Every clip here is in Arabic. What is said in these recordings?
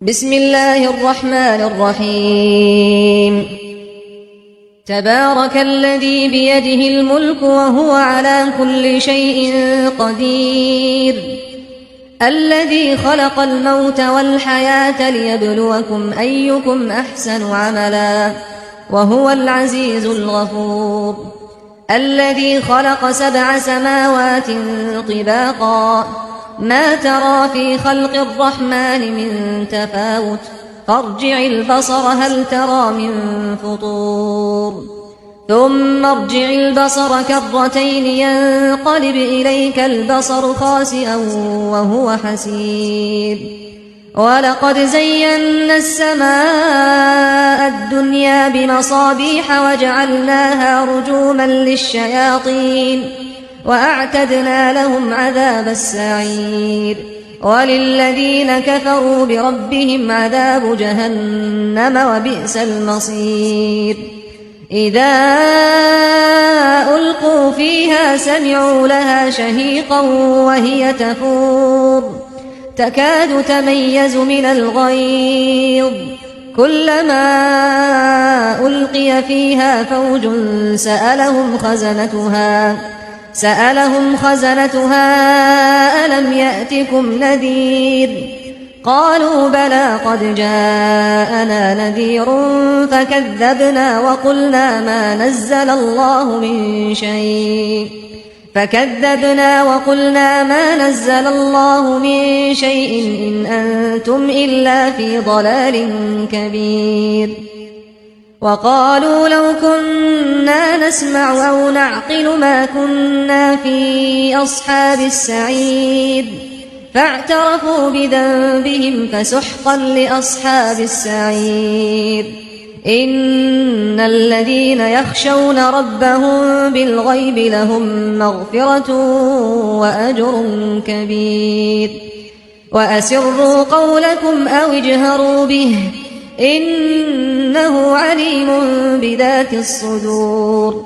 بسم الله الرحمن الرحيم. تبارك الذي بيده الملك وهو على كل شيء قدير، الذي خلق الموت والحياة ليبلوكم أيكم أحسن عملا وهو العزيز الغفور، الذي خلق 7 سماوات طباقا ما ترى في خلق الرحمن من تفاوت، فارجع البصر هل ترى من فطور، ثم ارجع البصر كرتين ينقلب إليك البصر خاسئا وهو حسير، ولقد زينا السماء الدنيا بمصابيح وجعلناها رجوما للشياطين وأعتدنا لهم عذاب السعير، وللذين كفروا بربهم عذاب جهنم وبئس المصير. إذا ألقوا فيها سمعوا لها شهيقا وهي تفور تكاد تميز من الغيظ، كلما ألقي فيها فوج سألهم خزنتها ألم يأتكم نذير، قالوا بلى قد جاءنا نذير فكذبنا وقلنا ما نزل الله من شيء إن أنتم إلا في ضلال كبير. وقالوا لو كنا نسمع أو نعقل ما كنا في أصحاب السعير، فاعترفوا بذنبهم فسحقا لأصحاب السعير. إن الذين يخشون ربهم بالغيب لهم مغفرة وأجر كبير. وأسروا قولكم أو اجهروا به إنه عليم بذات الصدور.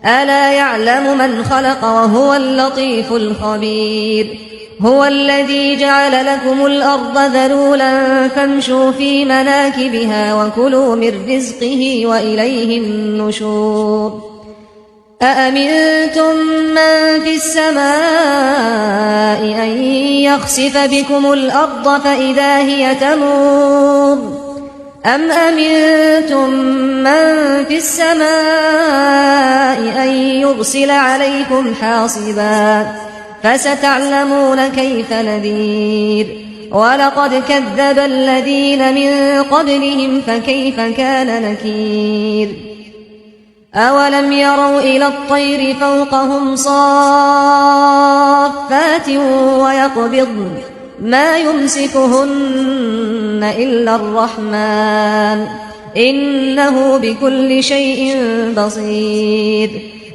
ألا يعلم من خلق وهو اللطيف الخبير. هو الذي جعل لكم الأرض ذلولا فامشوا في مناكبها وكلوا من رزقه وإليه النشور. أأمنتم من في السماء أن يخسف بكم الأرض فإذا هي تمور، أم أمنتم من في السماء أن يرسل عليكم حاصبا، فستعلمون كيف نذير. ولقد كذب الذين من قبلهم فكيف كان نكير. أولم يروا إلى الطير فوقهم صافات ويقبضن ما يمسكهن إلا الرحمن إنه بكل شيء بصير.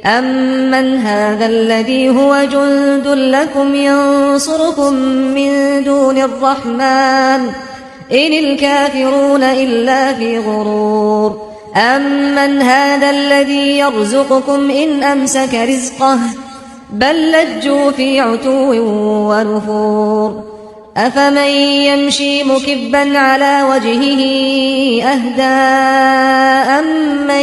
أمن هذا الذي هو جند لكم ينصركم من دون الرحمن إن الكافرون إلا في غرور. أمن هذا الذي يرزقكم إن أمسك رزقه بل لجوا في عتو ونفور. أفمن يمشي مكبا على وجهه أهدى أمن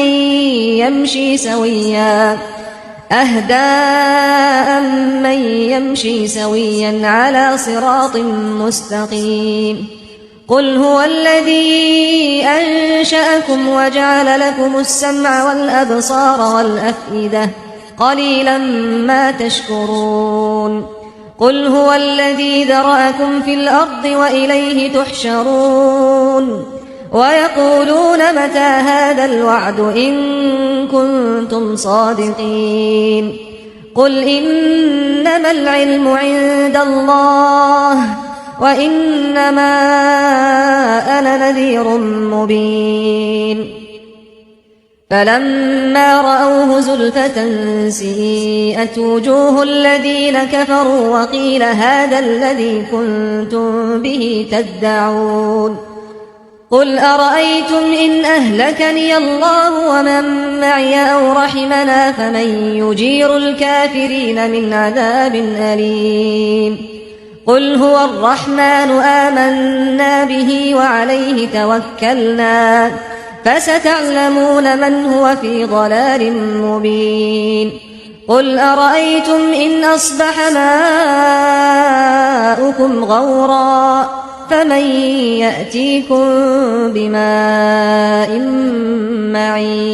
يمشي سويا على صراط مستقيم. قل هو الذي أنشأكم وجعل لكم السمع والأبصار والأفئدة قليلا ما تشكرون. قل هو الذي ذرأكم في الأرض وإليه تحشرون. ويقولون متى هذا الوعد إن كنتم صادقين. قل إنما العلم عند الله وإنما أنا نذير مبين. فلما رأوه زلفة سيئت وجوه الذين كفروا وقيل هذا الذي كنتم به تدعون. قل أرأيتم إن أهلكني الله ومن معي أو رحمنا فمن يجير الكافرين من عذاب أليم. قل هو الرحمن آمنا به وعليه توكلنا فستعلمون من هو في ضلال مبين قل أرأيتم إن أصبح ماؤكم غورا فمن يأتيكم بماء معين